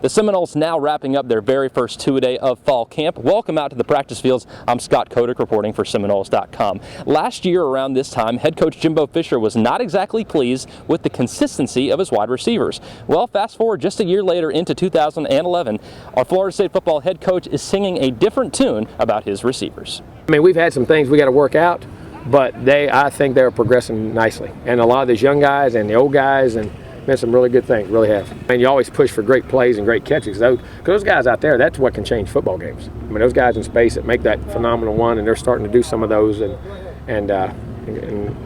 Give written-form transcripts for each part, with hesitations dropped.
The Seminoles now wrapping up their very first two-a-day of fall camp. Welcome out to the practice fields. I'm Scott Kodak reporting for Seminoles.com. Last year around this time, head coach Jimbo Fisher was not exactly pleased with the consistency of his wide receivers. Well, fast forward just a year later into 2011, our Florida State football head coach is singing a different tune about his receivers. I mean, we've had some things we got to work out, but I think they're progressing nicely. And a lot of these young guys and the old guys and been some really good things, really have. And you always push for great plays and great catches. Those guys out there, that's what can change football games. I mean, those guys in space that make that phenomenal one, and they're starting to do some of those. And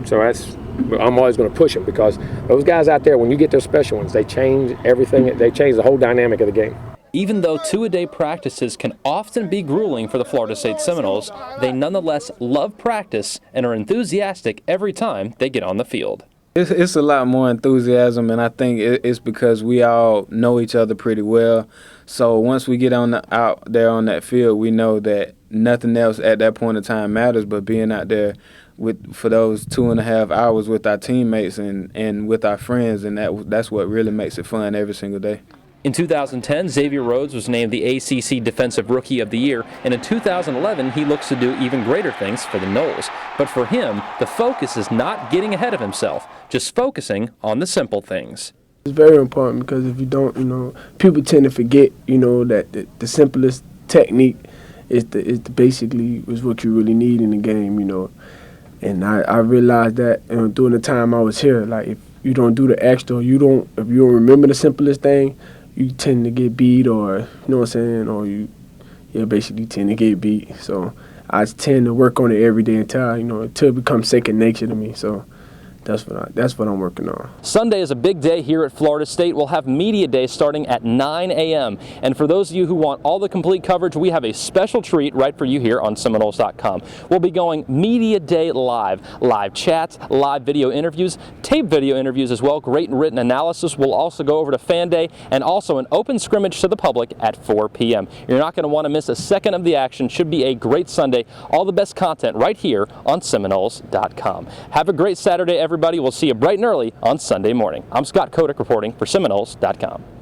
so I'm always going to push them, because those guys out there, when you get those special ones, they change everything. They change the whole dynamic of the game. Even though two-a-day practices can often be grueling for the Florida State Seminoles, they nonetheless love practice and are enthusiastic every time they get on the field. It's a lot more enthusiasm, and I think it's because we all know each other pretty well. So once we get out there on that field, we know that nothing else at that point in time matters but being out there for those 2.5 hours with our teammates and with our friends, and that's what really makes it fun every single day. In 2010, Xavier Rhodes was named the ACC Defensive Rookie of the Year, and in 2011, he looks to do even greater things for the Noles. But for him, the focus is not getting ahead of himself, just focusing on the simple things. It's very important, because if you don't, people tend to forget, that the simplest technique is basically what you really need in the game, And I realized that during the time I was here, like if you don't do the extra, if you don't remember the simplest thing, you tend to get beat, or or you basically tend to get beat. So I tend to work on it every day until it becomes second nature to me. So that's what I'm working on. Sunday is a big day here at Florida State. We'll have Media Day starting at 9 a.m. And for those of you who want all the complete coverage, we have a special treat right for you here on Seminoles.com. We'll be going Media Day live chats, live video interviews, tape video interviews as well, great and written analysis. We'll also go over to Fan Day and also an open scrimmage to the public at 4 p.m. You're not going to want to miss a second of the action. Should be a great Sunday. All the best content right here on Seminoles.com. Have a great Saturday, everybody. We'll see you bright and early on Sunday morning. I'm Scott Kodak reporting for Seminoles.com.